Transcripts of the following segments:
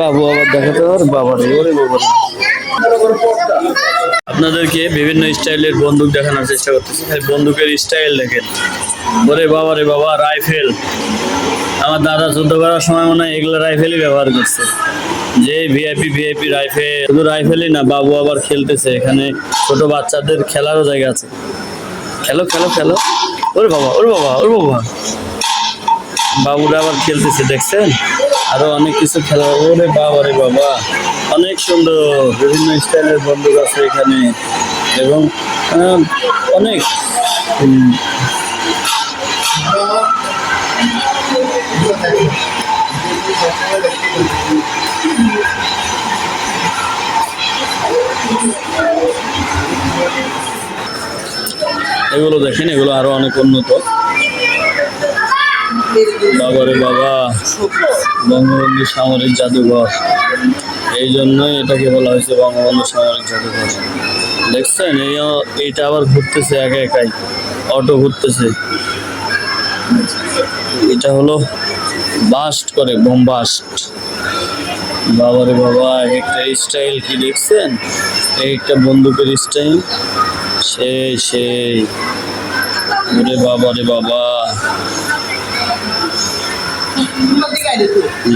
বাবু আবার দেখাতে পার বাবারে ওরে বাবারে। আপনাদেরকে বিভিন্ন স্টাইলের বন্দুক দেখানোর চেষ্টা করতেছি। বন্দুকের স্টাইল দেখেন, ওরে বাবা রে বাবা, রাইফেল। আমার দাদা যুদ্ধ করার সময় মনে হয় এগুলো রাইফেলই ব্যবহার করছে। যে ভিআইপি রাইফেল, শুধু রাইফেলই না, বাবু আবার খেলতেছে এখানে। ছোট বাচ্চাদের খেলারও জায়গা আছে। খেলো খেলো খেলো, ওরে বাবা ওরে বাবা ওরে বাবা, বাবুরা আবার খেলতেছে দেখছেন। আরো অনেক কিছু খেলা, ওরে বাবা রে বাবা, অনেক সুন্দর বিভিন্ন স্টাইলের বন্দুক আছে এখানে। এবং অনেক এগুলো দেখেন, এগুলো আরো অনেক উন্নত। বাবারে বাবা, বঙ্গবন্ধু সামরিক জাদুঘর, এই জন্যই এটাকে বলা হয়েছে বঙ্গবন্ধু সামরিক জাদুঘর। দেখছেন এইটা আবার ঘুরতেছে একা একাই, অটো ঘুরতেছে। এটা হলো বাস্ট করে, বোম বাস্ট। বাবারে বাবা, একটা স্টাইল কি দেখছেন, একটা বন্দুকের স্টাইল, সেই ওরে বাবারে বাবা।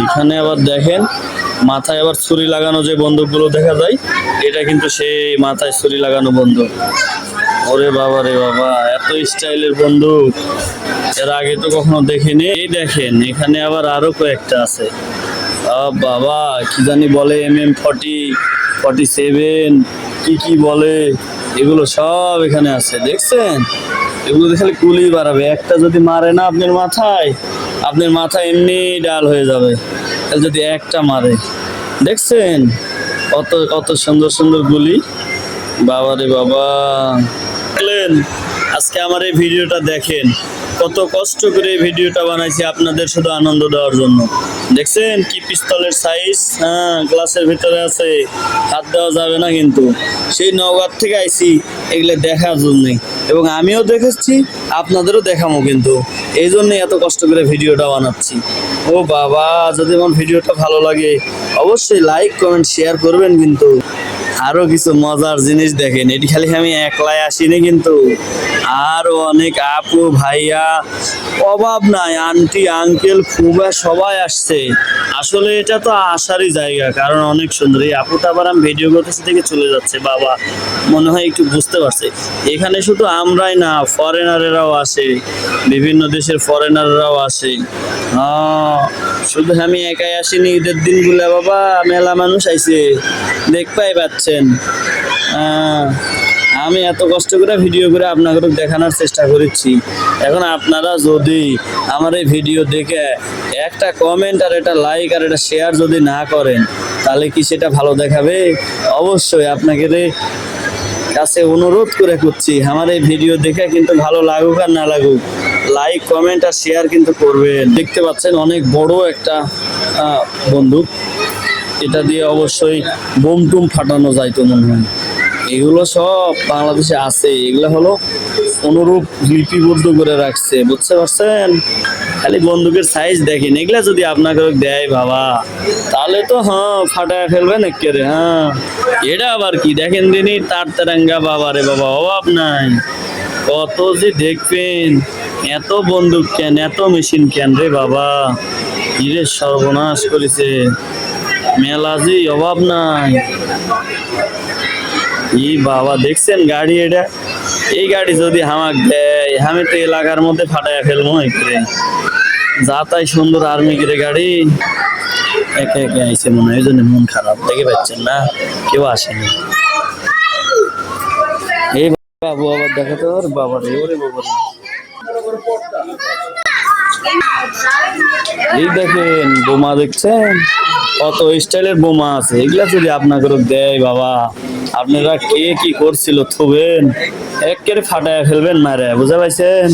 এখানে আবার দেখেন মাথায় আবার ছুরি লাগানো যে বন্দুকগুলো দেখা যায়, এটা কিন্তু সেই মাথায় ছুরি লাগানো বন্দুক। ওরে বাবা রে বাবা, এত স্টাইলের বন্দুক এর আগে তো কখনো দেখিনি। এই দেখেন এখানে আবার আরো কয়েকটা আছে। বাবা কি জানি বলে, MM40, 47, কি বলে, এগুলো সব এখানে আছে দেখছেন। এগুলো দেখলে গুলি বাড়াবে, একটা যদি মারে না আপনার মাথায় এমনি ডাল হয়ে যাবে। যদি একটা মারে, দেখছেন কত কত সুন্দর সুন্দর গুলি। বাবারে বাবা, দেখলেন আজকে আমার এই ভিডিওটা দেখেন, কত কষ্ট করে এই ভিডিওটা বানাইছি আপনাদের শুধু আনন্দ দেওয়ার জন্য। দেখছেন কি পিস্তলের সাইজ, হ্যাঁ গ্লাসের ভিতরে আছে, হাত দেওয়া যাবে না কিন্তু। সেই নওগাঁ থেকে আইছি এগুলো দেখার জন্যে, এবং আমিও দেখেছি আপনাদেরও দেখাবো কিন্তু, এই জন্যই এত কষ্ট করে ভিডিওটা বানাচ্ছি। ও বাবা, যদি আমার ভিডিওটা ভালো লাগে অবশ্যই লাইক কমেন্ট শেয়ার করবেন কিন্তু। আরো কিছু মজার জিনিস দেখেন, এটি খালি আমি একলাই আসিনি কিন্তু, আরো অনেক আপু ভাইয়া, অভাব নাই, আন্টি আঙ্কেল ফুবা সবাই আসছে। আসলে এটা তো আসারই জায়গা, কারণ অনেক সুন্দর। এই আপুটা আবার আমি ভিডিও করতেছি দেখে চলে যাচ্ছে, বাবা মনে হয় একটু বুঝতে পারছে। এখানে শুধু আমরাই না, ফরেনারেরাও আসে, বিভিন্ন দেশের ফরেনাররাও আসে। শুধু আমি একাই আসিনি, ঈদের দিনগুলো বাবা মেলা মানুষ আইছে, দেখতেই পাচ্ছেন। আমি এত কষ্ট করে ভিডিও করে আপনাদের দেখানোর চেষ্টা করেছি। এখন আপনারা যদি আমার এই ভিডিও দেখে একটা কমেন্ট আর একটা লাইক আর একটা শেয়ার যদি না করেন, তাহলে কি সেটা ভালো দেখাবে? অবশ্যই আপনাকে কাছে অনুরোধ করে করছি, আমার এই ভিডিও দেখে কিন্তু ভালো লাগুক আর না লাগুক, লাইক কমেন্ট আর শেয়ার কিন্তু করবেন। দেখতে পাচ্ছেন অনেক বড় একটা বন্দুক, এটা দিয়ে অবশ্যই বোম টুম ফাটানো যায় তো মনে হয়। এগুলো সব বাংলাদেশে আছে, এগুলো হলো অনুরূপ লিপিবদ্ধ করে রাখছে, বুঝতে পারছেন। খালি বন্দুকের সাইজ দেখেন, এগুলা যদি আপনাকে দেয় বাবা, তাহলে তো ফাটায় ফেলবেন একেবারে। এটা আবার কি দেখেন দিনই তার তেরাঙ্গা, বাবা রে বাবা, অভাব নাই। কত যে দেখবেন, এত বন্দুক কেন, এত মেশিন কেন রে বাবা, ইরে সর্বনাশ করেছে মেলা, যে অভাব নাই। বাবা দেখছেন গাড়ি, এটা এই গাড়ি যদি হামাক দেয়, আমি তো এলাকার মধ্যে ফাটাইয়া ফেলবো একে। যা তাই সুন্দর আর্মি করে গাড়ি, একে একে আইসে মনে হয়, এই জন্য মন খারাপ, দেখে পাচ্ছেন না কেউ আসেনি। এই বাবু আবার দেখাতে পার বাবা রে ওরে বাবা। এই দেখেন বোমা, দেখছেন কত স্টাইলের বোমা আছে। এগুলা যদি আপনাকে দেয় বাবা, আপনারা কে কি করছিল থুবেন, একেবারে ফাটায় ফেলবেন মারে, বুঝতে পারছেন।